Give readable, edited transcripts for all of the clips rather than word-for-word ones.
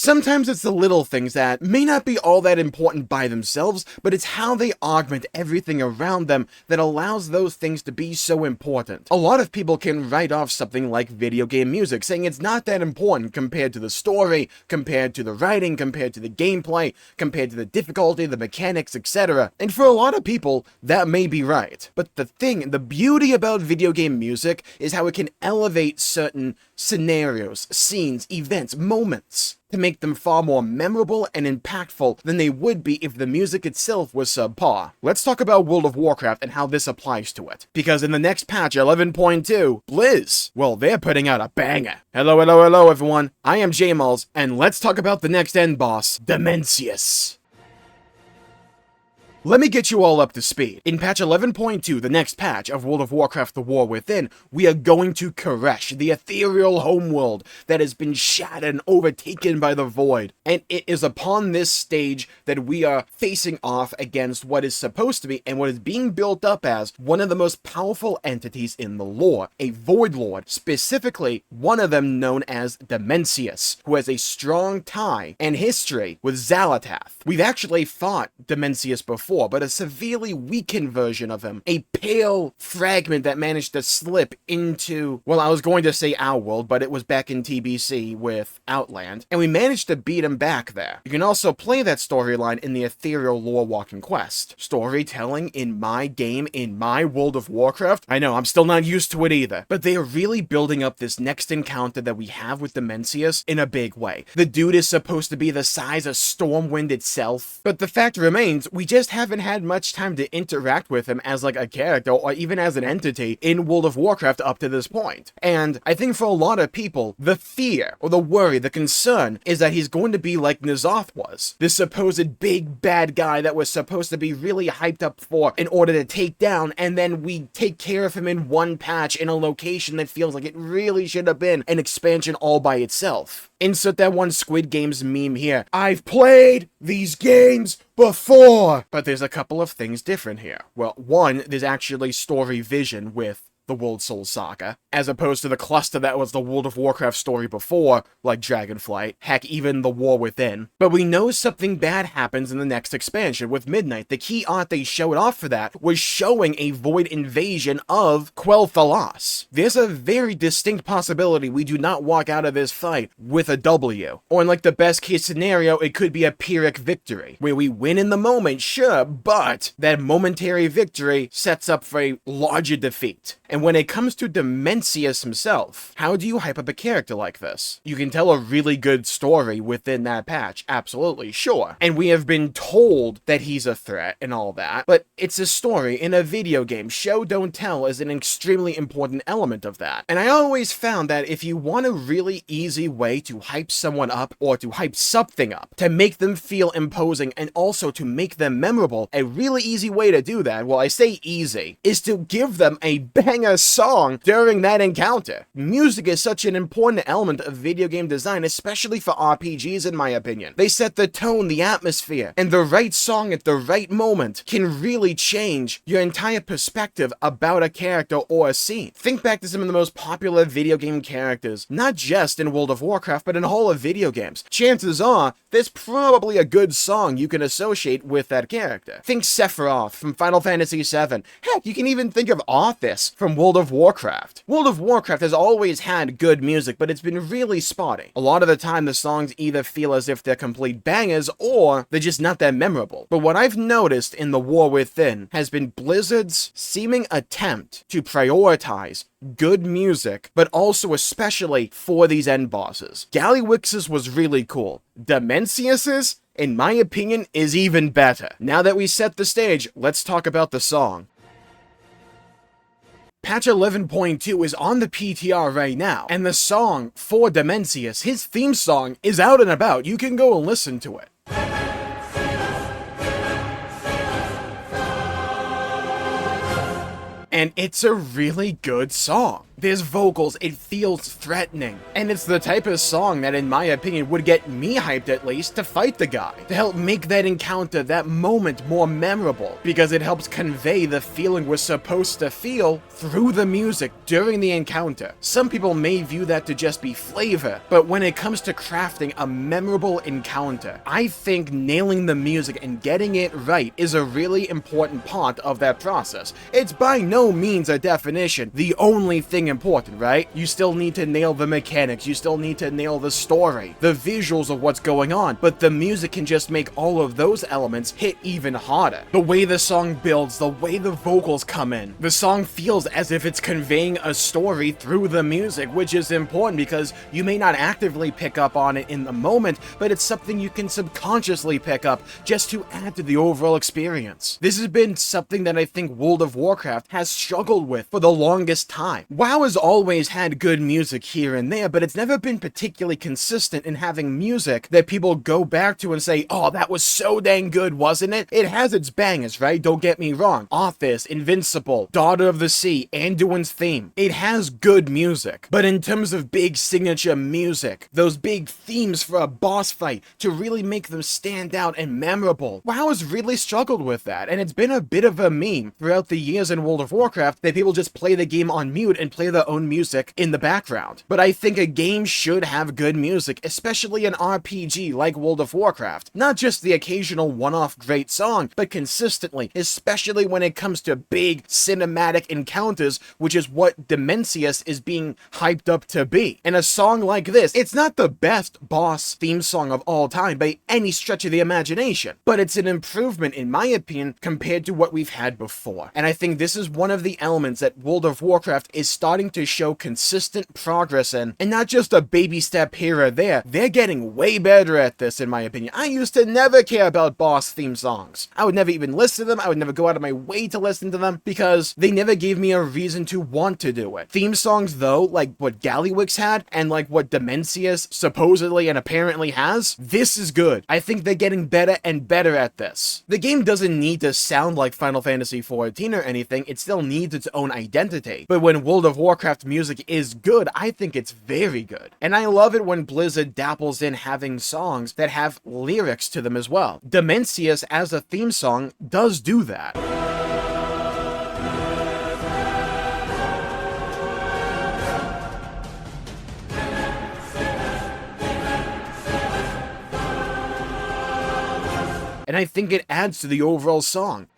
Sometimes it's the little things that may not be all that important by themselves, but it's how they augment everything around them that allows those things to be so important. A lot of people can write off something like video game music, saying it's not that important compared to the story, compared to the writing, compared to the gameplay, compared to the difficulty, the mechanics, etc. And for a lot of people, that may be right. But the beauty about video game music is how it can elevate certain scenarios, scenes, events, moments, to make them far more memorable and impactful than they would be if the music itself was subpar. Let's talk about World of Warcraft and how this applies to it. Because in the next patch, 11.2, Blizz, well, they're putting out a banger. Hello everyone, I am Jmulls, and let's talk about the next end boss, Dimensius. Let me get you all up to speed. In patch 11.2, the next patch of World of Warcraft The War Within, we are going to Koresh, the ethereal homeworld that has been shattered and overtaken by the void. And it is upon this stage that we are facing off against what is supposed to be, and what is being built up as, one of the most powerful entities in the lore, a Void Lord, specifically one of them known as Dimensius, who has a strong tie and history with Xal'atath. We've actually fought Dimensius before, but a severely weakened version of him. A pale fragment that managed to slip into, well, I was going to say our world, but it was back in TBC with Outland, and we managed to beat him back there. You can also play that storyline in the Ethereal Lore Walking Quest. Storytelling in my game, in my World of Warcraft? I know, I'm still not used to it either, but they are really building up this next encounter that we have with Dimensius in a big way. The dude is supposed to be the size of Stormwind itself, but the fact remains, we just haven't had much time to interact with him as like a character or even as an entity in World of Warcraft up to this point. And I think for a lot of people, the fear or the worry, the concern is that he's going to be like N'Zoth was. This supposed big bad guy that was supposed to be really hyped up for in order to take down, and then we take care of him in one patch in a location that feels like it really should have been an expansion all by itself. Insert that one Squid Games meme here. I've played these games before! But there's a couple of things different here. Well, one, there's actually story vision with the World Soul Saga, as opposed to the cluster that was the World of Warcraft story before, like Dragonflight, heck, even The War Within. But we know something bad happens in the next expansion with Midnight. The key art they showed off for that was showing a void invasion of Quel'Thalas. There's a very distinct possibility we do not walk out of this fight with a W. Or in like the best case scenario, it could be a Pyrrhic victory, where we win in the moment, sure, but that momentary victory sets up for a larger defeat. And when it comes to Dimensius himself, how do you hype up a character like this? You can tell a really good story within that patch, absolutely, sure. And we have been told that he's a threat and all that, but it's a story in a video game. Show, don't tell is an extremely important element of that. And I always found that if you want a really easy way to hype someone up, or to hype something up, to make them feel imposing and also to make them memorable, a really easy way to do that, well, I say easy, is to give them a banger song during that encounter. Music is such an important element of video game design, especially for RPGs in my opinion. They set the tone, the atmosphere, and the right song at the right moment can really change your entire perspective about a character or a scene. Think back to some of the most popular video game characters, not just in World of Warcraft, but in all of video games. Chances are, there's probably a good song you can associate with that character. Think Sephiroth from Final Fantasy VII. Heck, you can even think of Arthas from World of Warcraft. World of Warcraft has always had good music, but it's been really spotty. A lot of the time, the songs either feel as if they're complete bangers, or they're just not that memorable. But what I've noticed in The War Within has been Blizzard's seeming attempt to prioritize good music, but also especially for these end bosses. Gallywix's was really cool. Dimensius's, in my opinion, is even better. Now that we set the stage, let's talk about the song. Patch 11.2 is on the PTR right now, and the song for Dimensius, his theme song, is out and about. You can go and listen to it. And it's a really good song. There's vocals, it feels threatening. And it's the type of song that, in my opinion, would get me hyped at least to fight the guy, to help make that encounter, that moment more memorable, because it helps convey the feeling we're supposed to feel through the music during the encounter. Some people may view that to just be flavor, but when it comes to crafting a memorable encounter, I think nailing the music and getting it right is a really important part of that process. It's by no means a definition the only thing important, right? You still need to nail the mechanics, you still need to nail the story, the visuals of what's going on, but the music can just make all of those elements hit even harder. The way the song builds, the way the vocals come in, the song feels as if it's conveying a story through the music, which is important because you may not actively pick up on it in the moment, but it's something you can subconsciously pick up just to add to the overall experience. This has been something that I think World of Warcraft has struggled with for the longest time. WoW has always had good music here and there, but it's never been particularly consistent in having music that people go back to and say, oh, that was so dang good, wasn't it? It has its bangers, right? Don't get me wrong. Office, Invincible, Daughter of the Sea, Anduin's theme. It has good music, but in terms of big signature music, those big themes for a boss fight to really make them stand out and memorable, WoW has really struggled with that, and it's been a bit of a meme throughout the years in World of Warcraft that people just play the game on mute and play their own music in the background. But I think a game should have good music, especially an RPG like World of Warcraft. Not just the occasional one-off great song, but consistently, especially when it comes to big cinematic encounters, which is what Dimensius is being hyped up to be. And a song like this, it's not the best boss theme song of all time by any stretch of the imagination, but it's an improvement, in my opinion, compared to what we've had before. And I think this is one of the elements that World of Warcraft is starting to show consistent progress in, and not just a baby step here or there. They're getting way better at this, in my opinion. I used to never care about boss theme songs. I would never even listen to them. I would never go out of my way to listen to them because they never gave me a reason to want to do it. Theme songs, though, like what Gallywix had and like what Dimensius supposedly and apparently has, this is good. I think they're getting better and better at this. The game doesn't need to sound like Final Fantasy XIV or anything. It still needs its own identity. But when World of Warcraft music is good, I think it's very good. And I love it when Blizzard dapples in having songs that have lyrics to them as well. Dimensius as a theme song does do that. And I think it adds to the overall song.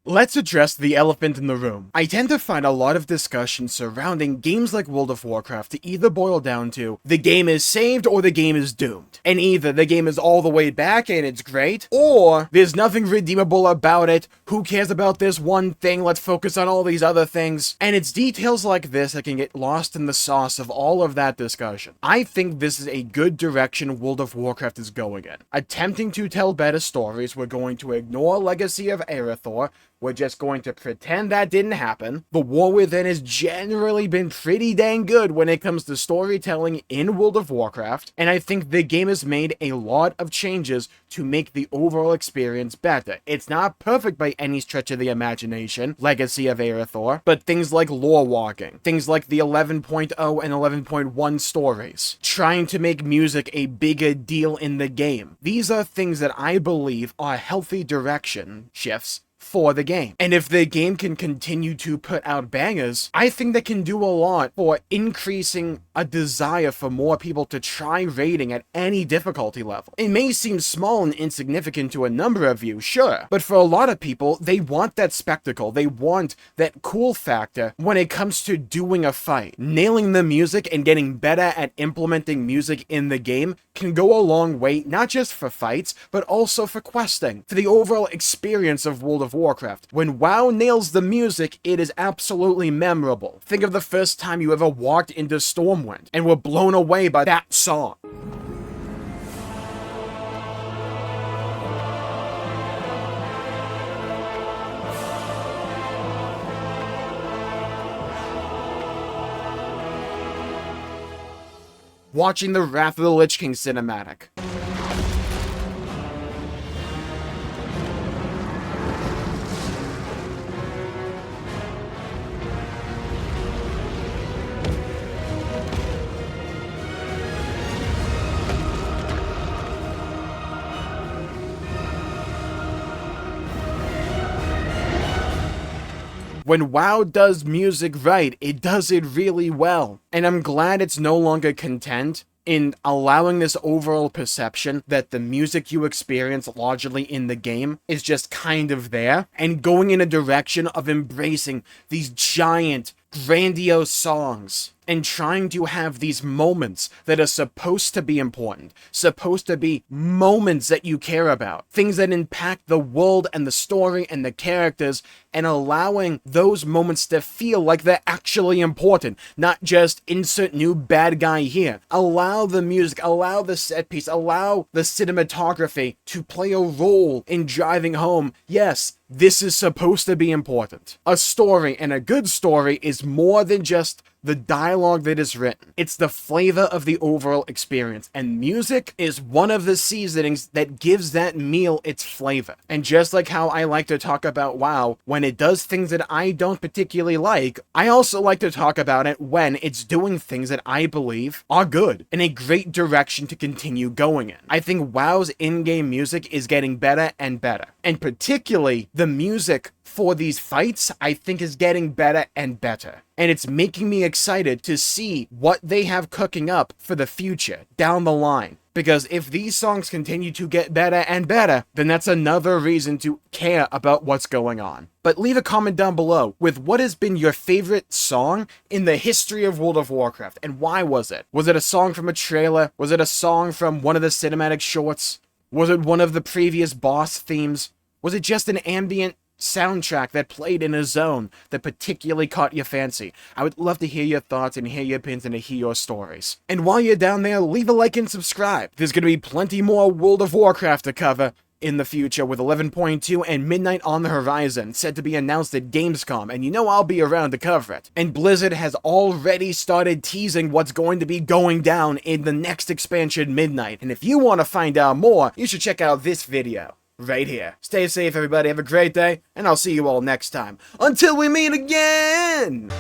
Let's address the elephant in the room. I tend to find a lot of discussion surrounding games like World of Warcraft to either boil down to the game is saved or the game is doomed. And either the game is all the way back and it's great, or there's nothing redeemable about it, who cares about this one thing, let's focus on all these other things. And it's details like this that can get lost in the sauce of all of that discussion. I think this is a good direction World of Warcraft is going in. Attempting to tell better stories, we're going to ignore Legacy of Aerothor, we're just going to pretend that didn't happen. The War Within has generally been pretty dang good when it comes to storytelling in World of Warcraft, and I think the game has made a lot of changes to make the overall experience better. It's not perfect by any stretch of the imagination, Legacy of Aerothor, but things like lore walking, things like the 11.0 and 11.1 stories, trying to make music a bigger deal in the game. These are things that I believe are healthy direction shifts for the game. And if the game can continue to put out bangers, I think that can do a lot for increasing a desire for more people to try raiding at any difficulty level. It may seem small and insignificant to a number of you, sure, but for a lot of people, they want that spectacle, they want that cool factor when it comes to doing a fight. Nailing the music and getting better at implementing music in the game can go a long way, not just for fights, but also for questing, for the overall experience of World of Warcraft. When WoW nails the music, it is absolutely memorable. Think of the first time you ever walked into Stormwind and were blown away by that song. Watching the Wrath of the Lich King cinematic. When WoW does music right, it does it really well. And I'm glad it's no longer content in allowing this overall perception that the music you experience largely in the game is just kind of there, and going in a direction of embracing these giant, grandiose songs and trying to have these moments that are supposed to be important, supposed to be moments that you care about, things that impact the world and the story and the characters, and allowing those moments to feel like they're actually important, not just insert new bad guy here. Allow the music, allow the set piece, allow the cinematography to play a role in driving home, yes, this is supposed to be important. A story, and a good story, is more than just the dialogue that is written. It's the flavor of the overall experience, and music is one of the seasonings that gives that meal its flavor. And just like how I like to talk about WoW when it does things that I don't particularly like, I also like to talk about it when it's doing things that I believe are good and a great direction to continue going in. I think WoW's in-game music is getting better and better, and particularly the music for these fights, I think, is getting better and better. And it's making me excited to see what they have cooking up for the future, down the line. Because if these songs continue to get better and better, then that's another reason to care about what's going on. But leave a comment down below with what has been your favorite song in the history of World of Warcraft, and why was it? Was it a song from a trailer? Was it a song from one of the cinematic shorts? Was it one of the previous boss themes? Was it just an ambient soundtrack that played in a zone that particularly caught your fancy? I would love to hear your thoughts and hear your opinions and to hear your stories. And while you're down there, leave a like and subscribe. There's going to be plenty more World of Warcraft to cover in the future, with 11.2 and Midnight on the horizon, set to be announced at Gamescom, and you know I'll be around to cover it. And Blizzard has already started teasing what's going to be going down in the next expansion, Midnight. And if you want to find out more, you should check out this video right here. Stay safe, everybody. Have a great day, and I'll see you all next time. Until we meet again!